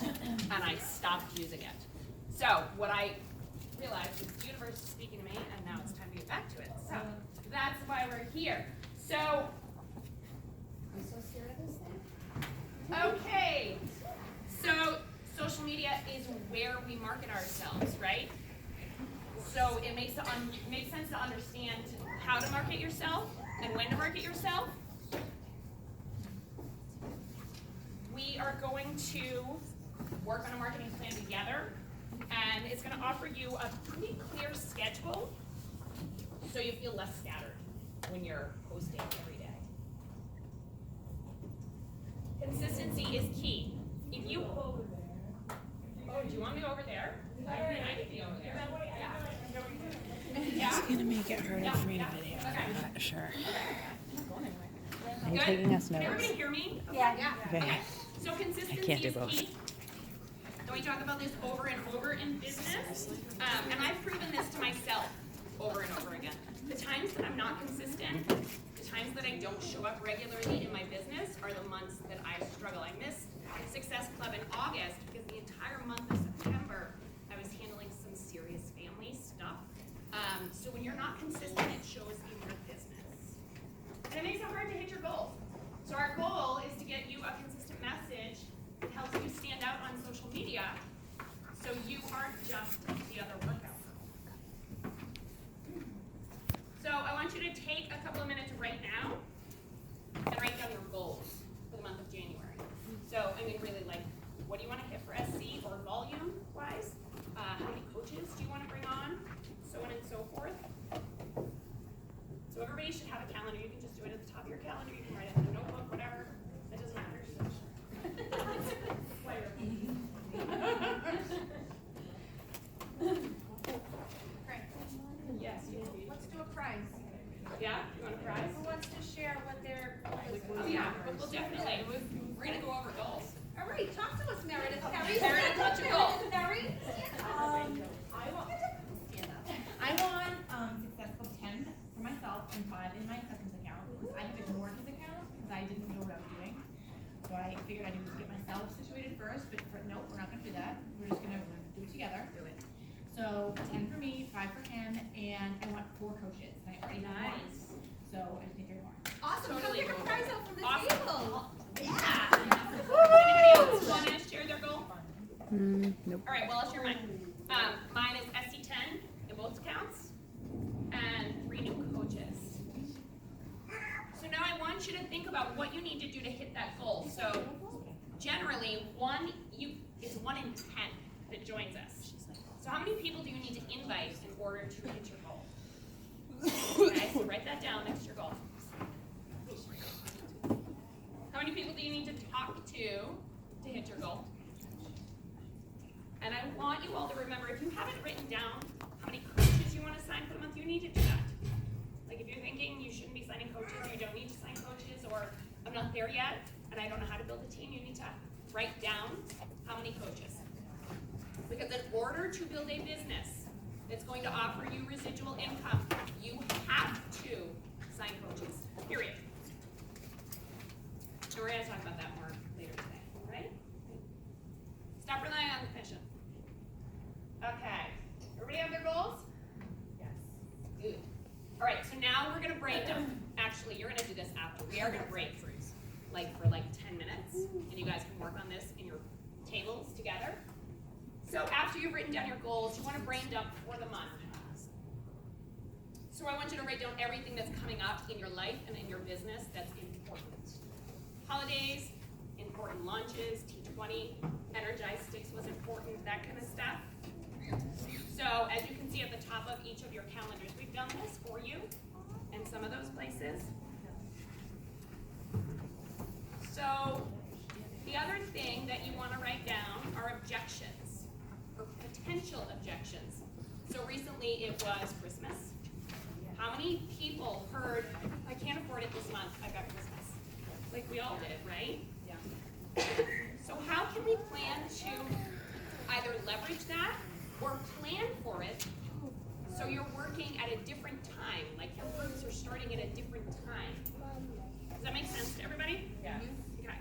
and I stopped using it. So what I realized is the universe is speaking to me, and now it's time to get back to it. So that's why we're here. So, I'm so scared of this thing. okay. So social media is where we market ourselves, right? So it makes sense to understand how to market yourself and when to market yourself. We are going to work on a marketing plan together, and it's going to offer you a pretty clear schedule so you feel less scattered when you're posting every day. Consistency is key. If you do you want me over there? I can be over there. Yeah. It's gonna make it harder for me to video. Okay. I'm not sure. Are you Good? taking us Can notes? everybody hear me? Yeah. Okay. So consistency I can't do is both. key. Don't we talk about this over and over in business? And I've proven this to myself over and over again. The times that I'm not consistent, the times that I don't show up regularly in my business are the months that I struggle. I missed Success Club in August because the entire month of September I was handling some serious family stuff. So when you're not consistent, it shows in your business. And it makes it hard to hit your goals. So our goal is to get you a consistent message that helps you stand out on social media so you aren't just the other workout. So I want you to take a couple of minutes right now and write down your goals for the month of January. So I mean really like, what do you want to hit for SC or volume wise? How many coaches do you want to bring on? So on and so forth. So everybody should have a calendar. You can just do it at the top of your calendar. You can write it in a notebook, whatever. It doesn't matter. Yes, you do. Let's do a prize. Yeah? You want a prize? Who wants to share what their goal is? Oh, yeah. Well, definitely. We're going to go over goals. All right, talk to us, Meredith. Meredith, what's your goal? I want Success Club 10 for myself and 5 in my cousin's account because I have ignored his account because I didn't know what I was doing. So I figured I needed to get myself situated first, but no, we're not going to do that. We're just going to do it together. Do it. So 10 for me, 5 for him, and I want 4 coaches. And I already have one. So I just need 3 more. Awesome. Totally Come pick a doable. prize out from the Awesome. table. Yeah. Anybody else want to share their goal? Nope. All right, well, I'll share mine. Mine is SC10 in both accounts and 3 new coaches. So now I want you to think about what you need to do to hit that goal. So generally, it's 1 in 10 that joins us. So how many people do you need to invite in order to hit your goal? Okay, so write that down next to your goal. How many people do you need to talk to hit your goal? And I want you all to remember, if you haven't written down how many coaches you want to sign for the month, you need to do that. Like if you're thinking you shouldn't be signing coaches, you don't need to sign coaches, or I'm not there yet, and I don't know how to build a team, you need to write down how many coaches. Because in order to build a business that's going to offer you residual income, you have to sign coaches, period. And we're going to talk about that more later today, right? Stop relying on the commission. Okay, everybody have their goals? Yes. Good. All right, so now we're gonna break them. Actually, you're gonna do this after. We are gonna break for 10 minutes, and you guys can work on this in your tables together. So after you've written down your goals, you wanna brain dump for the month. So I want you to write down everything that's coming up in your life and in your business that's important. Holidays, important launches, T20, Energize Sticks was important, that kind of stuff. So as you can see at the top of each of your calendars, we've done this for you in some of those places. So the other thing that you want to write down are objections, or potential objections. So recently it was Christmas. How many people heard, I can't afford it this month, I've got Christmas? Like we all did, right? Yeah. So how can we plan to either leverage that or plan for it so you're working at a different time, like your groups are starting at a different time? Does that make sense to everybody? Yeah. Okay.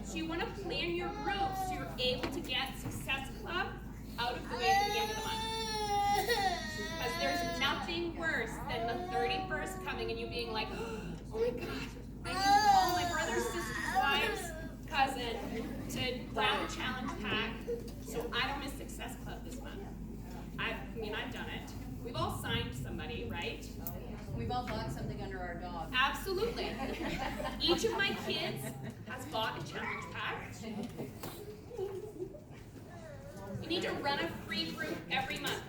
So you want to plan your group so you're able to get Success Club out of the way at the end of the month. Because there's nothing worse than the 31st coming and you being like, oh my God, I need to call my brother's sister's wife's cousin to grab a challenge pack so I don't miss Success Club this month. I mean, I've done it. We've all signed somebody, right? We've all bought something under our dog. Absolutely. Each of my kids has bought a challenge pack. You need to run a free group every month.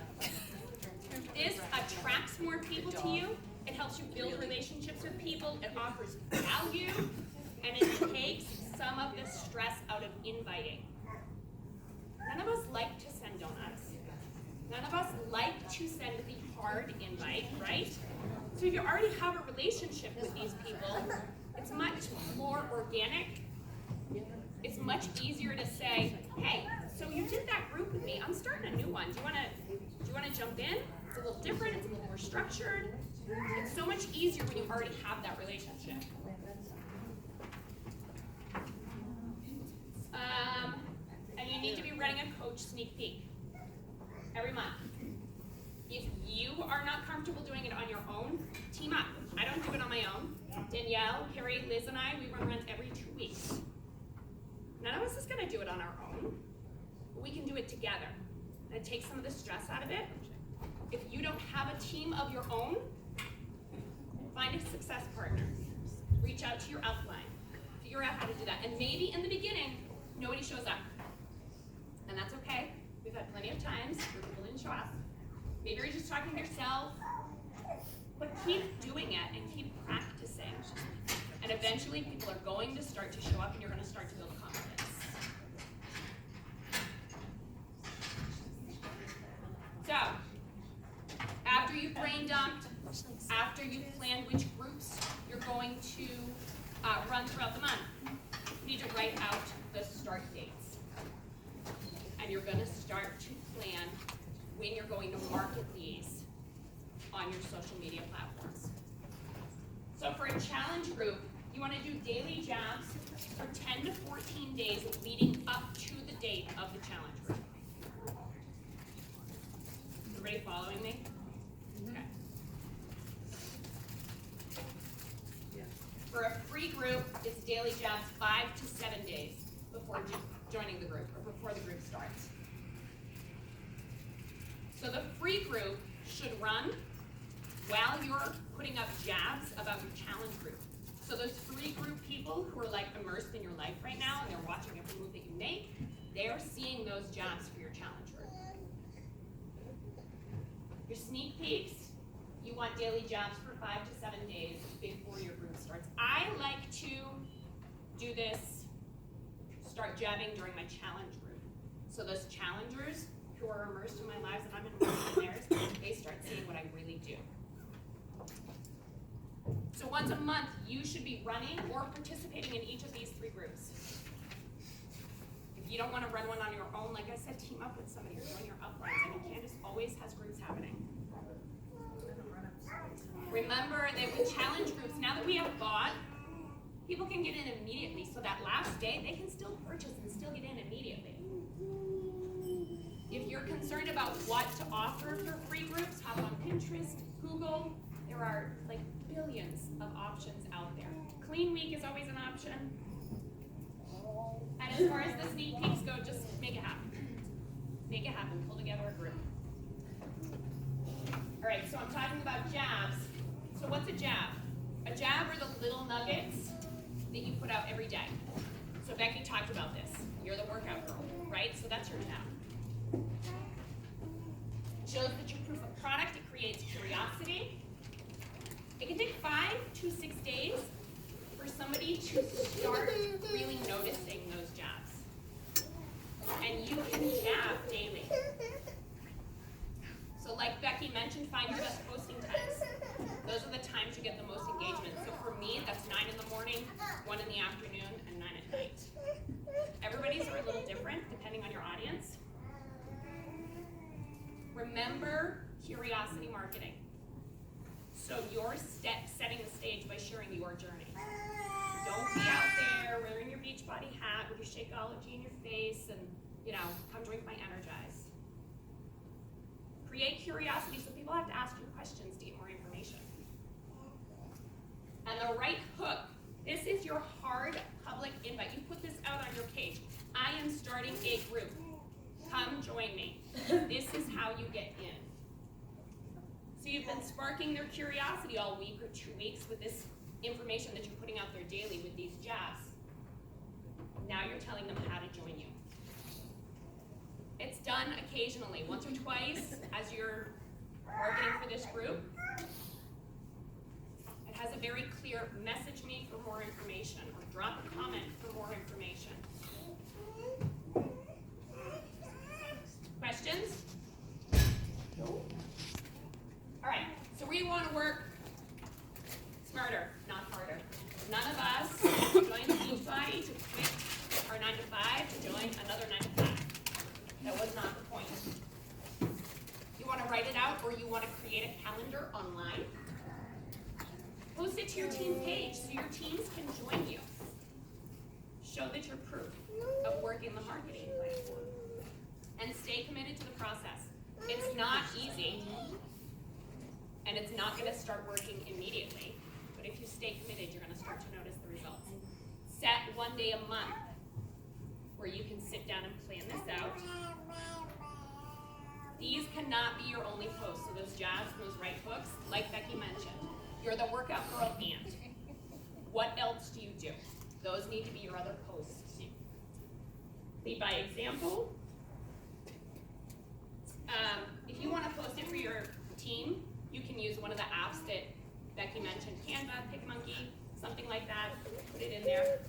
This attracts more people to you. It helps you build relationships with people. It offers value. And it takes some of the stress out of inviting. None of us like to send donuts. None of us like to send the hard invite, right? So if you already have a relationship with these people, it's much more organic. It's much easier to say, hey, so you did that group with me. I'm starting a new one. Do you want to jump in? It's a little different. It's a little more structured. It's so much easier when you already have that relationship. And you need to be running a coach sneak peek every month. If you are not comfortable doing it on your own, team up. I don't do it on my own. Danielle, Carrie, Liz, and I, we run runs every 2 weeks. None of us is going to do it on our own, but we can do it together. And it takes some of the stress out of it. If you don't have a team of your own, find a success partner. Reach out to your upline. Figure out how to do that. And maybe in the beginning, nobody shows up. And that's okay. We've had plenty of times where people didn't show up. Maybe you're just talking to yourself. But keep doing it and keep practicing. And eventually people are going to start to show up and you're going to start to build confidence. So, after you've brain dumped, after you've planned which groups you're going to run throughout the month, you need to write out the start dates. And you're going to start to plan when you're going to market these on your social media platforms. So for a challenge group, you want to do daily jabs for 10 to 14 days leading up to the date of the challenge group. Everybody following me? Okay. For a free group, it's daily jabs 5 to 7 days before joining the group or before the group starts. So the free group should run while you're putting up jabs about your challenge group. So those free group people who are like immersed in your life right now and they're watching every move that you make, they're seeing those jabs for your challenge group. Your sneak peeks, you want daily jabs for 5 to 7 days before your group starts. I like to do this, start jabbing during my challenge group. So those challengers who are immersed in my lives and I'm immersed in theirs, they start seeing what I really do. So once a month, you should be running or participating in each of these 3 groups. If you don't want to run one on your own, like I said, team up with somebody or join your uplines. I mean, Candace always has groups happening. Remember that with challenge groups, now that we have bought, people can get in immediately. So that last day, they can still purchase and still get in immediately. If you're concerned about what to offer for free groups, hop on Pinterest, Google. There are like billions of options out there. Clean Week is always an option. And as far as the sneak peeks go, just make it happen. Make it happen. Pull together a group. All right, so I'm talking about jabs. So what's a jab? A jab are the little nuggets that you put out every day. So Becky talked about this. You're the workout girl, right? So that's your jab. It shows that you're proof of product. It creates curiosity. It can take 5 to 6 days for somebody to start really noticing those jabs. And you can jab daily. So like Becky mentioned, find your best posting times. Those are the times you get the most engagement. So for me, that's 9 in the morning, 1 in the afternoon, and 9 at night. Everybody's are a little different depending on your audience. Remember curiosity marketing. So you're setting the stage by sharing your journey. Don't be out there wearing your Beachbody your Shakeology in your face and, you know, come drink my Energize. Create curiosity so people have to ask you questions to get more information. And the right hook. This is your hard public invite. You put this out on your page. I am starting a group. Come join me. This is how you get in. So you've been sparking their curiosity all week or 2 weeks with this information that you're putting out there daily with these jabs. Now you're telling them how to join you. It's done occasionally, once or twice, as you're marketing for this group. It has a very clear message me for more information, or drop a comment for more information. Questions? No. All right, so we want to work smarter, not harder. None of us join Beachbody to quit our 9 to 5 to join another 9 to 5. That was not the point. You want to write it out, or you want to create a calendar online? Post it to your team page so your teams can join you. Show that you're proof of working the marketing plan. And stay committed to the process. It's not easy, and it's not going to start working immediately. But if you stay committed, you're going to start to notice the results. Set 1 day a month where you can sit down and plan this out. These cannot be your only posts. So those jabs, those right hooks, like Becky mentioned, you're the workout girl and. What else do you do? Those need to be your other posts. Lead by example. If you want to post it for your team, you can use one of the apps that Becky mentioned, Canva, PicMonkey, something like that. Put it in there.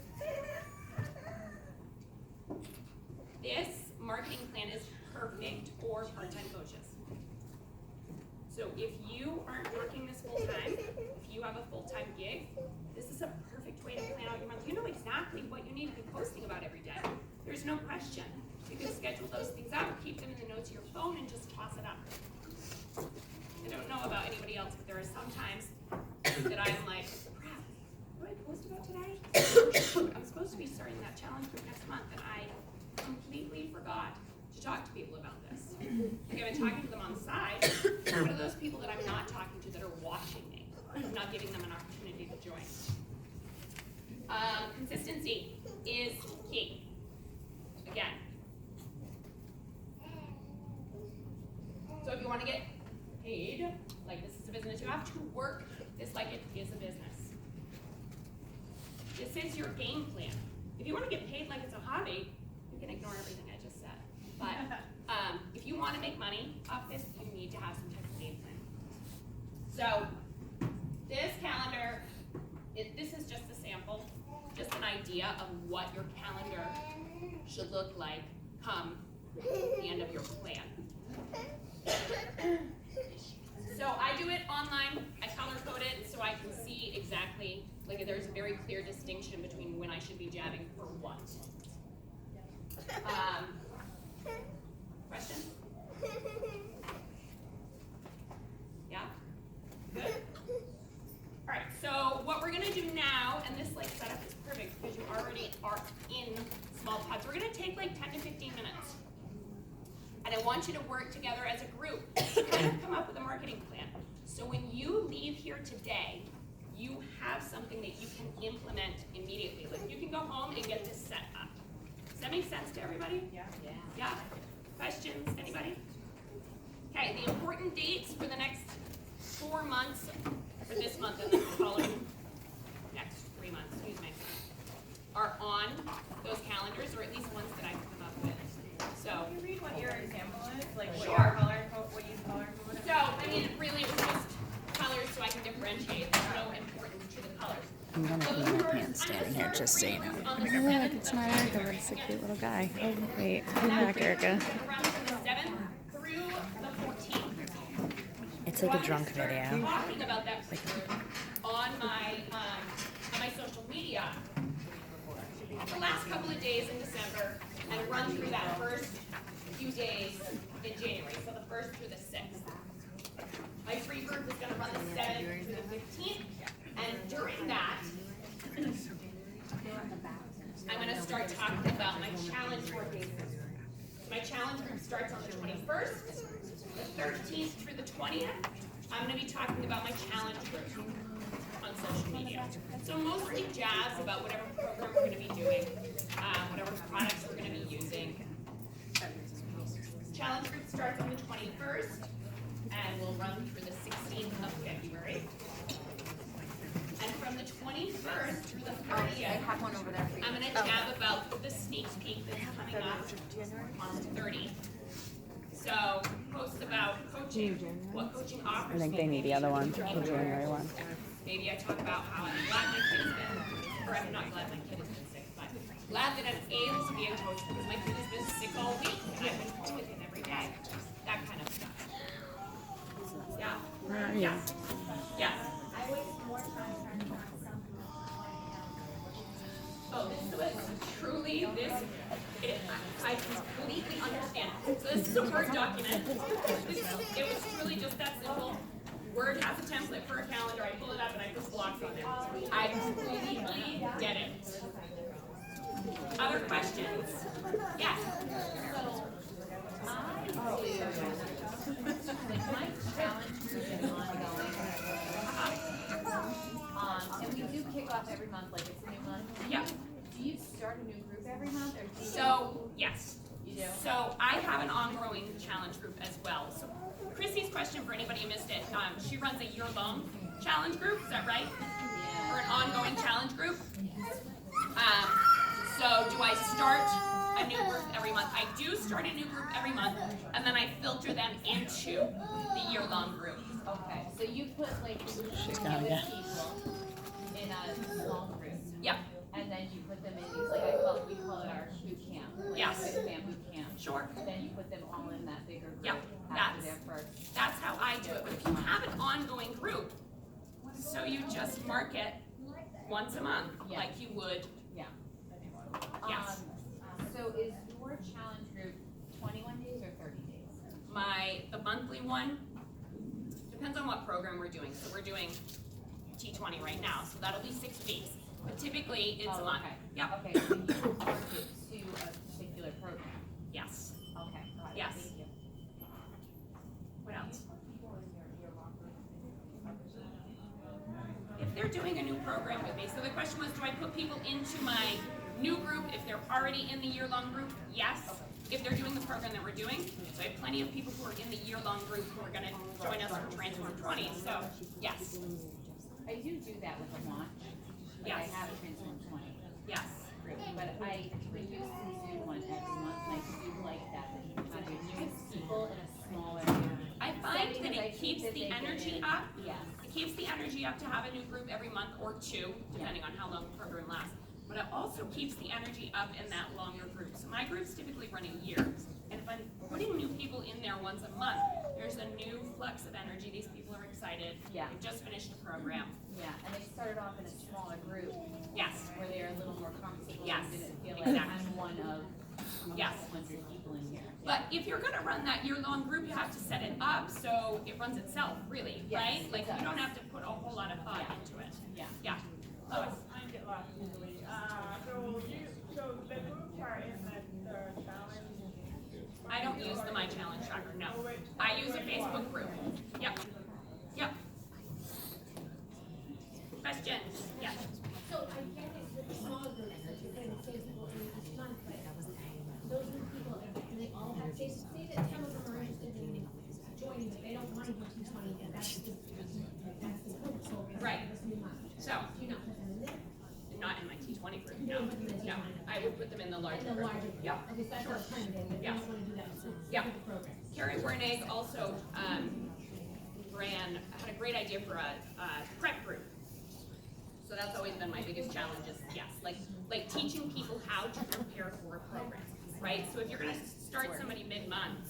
This marketing plan is perfect for part-time coaches. So if you aren't working this full-time, if you have a full-time gig, this is a perfect way to plan out your month. You know exactly what you need to be posting about every day. There's no question. You can schedule those things out, keep them in the notes of your phone, and just toss it up. I don't know about anybody else, but there are some times that I'm like, crap, what do I post about today? I'm supposed to be starting that challenge group next month, and I completely forgot to talk to people about this. Like, I've been talking to them on the side. What are those people that I'm not talking to that are watching me? I'm not giving them an opportunity to join. Consistency is key. Again. So if you want to get paid, like this is a business, you have to work this like it is a business. This is your game plan. If you want to get paid like it's a hobby, you can ignore everything I just said. But if you want to make money off this, you need to have some type of game plan. So this calendar, this is just a sample, just an idea of what your calendar should look like come the end of your plan. So I do it online, I color code it so I can see exactly, like there's a very clear distinction between when I should be jabbing for what. Question? Yeah? Good? Alright, so what we're gonna do now, and this like setup is perfect because you already are in small pods. We're gonna take like 10 to 15 minutes. And I want you to work together as a group to kind of come up with a marketing plan. So when you leave here today, you have something that you can implement immediately. Like you can go home and get this set up. Does that make sense to everybody? Yeah. Yeah? Questions? Anybody? Okay, the important dates for the next 4 months, for this month and the following next 3 months, are on those calendars, or at least ones that I can come up with. So, Can you read what your example is? Like what Sure. your color, what you color code? so I mean, really, it was just colors so I can differentiate. There's no importance to the colors. I'm gonna So pee the my first, pants standing here, just so you know. on the Oh, look, 7th it's of my January. Erica. It's a cute little guy. Oh, wait. And Come that back, period Erica. is gonna run from the 7th through the 14th. It's So like a I'm drunk gonna start video. talking about that on my social media the last couple of days in December and run through that first few days in January, so the 1st through the 6th. My free group is going to run the 7th through the 15th, and during that, I'm gonna start talking about my challenge working group. My challenge group starts on the 21st, the 13th through the 20th. I'm gonna be talking about my challenge group on social media. So mostly jabs about whatever program we're gonna be doing, whatever products we're gonna be using. Challenge group starts on the 21st and will run through the 16th of February. And from the 21st through the 30th, have one over there for you. I'm gonna jab about the sneak peek that's coming up on the 30th. So post about coaching, what coaching offers. I think they need the other one, the January one. Maybe I talk about how I'm glad my kid has been, or I'm not glad my kid has been sick, but glad that I'm able to be a coach because my kid has been sick all week and I've been home with him every day. That kind of stuff. Yeah. Where are you? Yeah. Yeah. I waste more time trying to find something. Oh, this was truly I completely understand. So this is a Word document. It was truly just that simple. Word has a template for a calendar. I pull it up and I put blocks on there. I completely get it. Other questions? Yes. Like my challenge group is ongoing. And we do kick off every month, like it's a new month. Yep. Do you start a new group every month or do you? So, yes. You do? So I have an ongoing challenge group as well. So Chrissy's question, for anybody who missed it, she runs a year-long challenge group, is that right? Yeah. Or an ongoing challenge group? So do I start a new group every month? I do start a new group every month, and then I filter them into the year-long group. Okay, so you put like She's the gonna newest get. people in a small group. Yep, And then you put them in these, like we call it our boot camp. Like Yes. Quick Fam boot camp. sure. Then you put them all in that bigger group Yep, after that's- their first. That's how I do it. But if you have an ongoing group, so you just mark it once a month, Yeah. like you would. Yeah. Yes. So is your challenge group 21 days or 30 days? The monthly one depends on what program we're doing. So we're doing T20 right now, so that'll be 6 weeks. But typically it's a month. Okay. Yep. Okay, so you mark it to a particular program. Yes. Okay, got it. Yes. Thank you. What else? If they're doing a new program with me, so the question was, do I put people into my new group if they're already in the year-long group? Yes. If they're doing the program that we're doing, so I have plenty of people who are in the year-long group who are gonna join us for Transform 20, so, yes, I do that with a launch. Like I Yes. have a Transform 20 yes. group, but we used to do one every month, and I do like that you can have your newest people in a smaller. I find setting, that because I it think keeps that the they get energy it. up. Yes. It keeps the energy up to have a new group every month or two, depending on how long the program lasts. But it also keeps the energy up in that longer group. So my groups typically run a year. And if I'm putting new people in there once a month, there's a new flux of energy. These people are excited. Yeah. They've just finished a program. Yeah, and they started off in a smaller group Yes, where they're a little more comfortable Yes. and didn't feel like Exactly. I'm one of Yes. 100 people in here. but if you're gonna run that year-long group, you have to set it up so it runs itself, really, Yes, right? it Like, you does. don't have to put a whole lot of thought Yeah. into it. Yeah. Yeah. Lois? I get lost easily. So the groups are in the challenge. I don't use the My Challenge tracker, no. I use a Facebook group. Yep. Yep. Questions? Yes. So I get it with the small groups that you're putting Facebook in each month, but those new people, do they all have Facebook? Say that some of them are interested in joining, but they don't want to do T20 yet, that's the group, so it's Right. this new month. So, Do you not put them in there? not in my T20 group, You no. don't put them in the No, T20? I would put them in the larger And the group. larger group? Yeah. Okay, so that's Sure. what I'm trying to get, Yeah. you don't want to do that, so Yeah. the program. Carrie Wernig also had a great idea for a prep group. So that's always been my biggest challenge is, yes, like teaching people how to prepare for a program, right? So if you're gonna start somebody mid-month,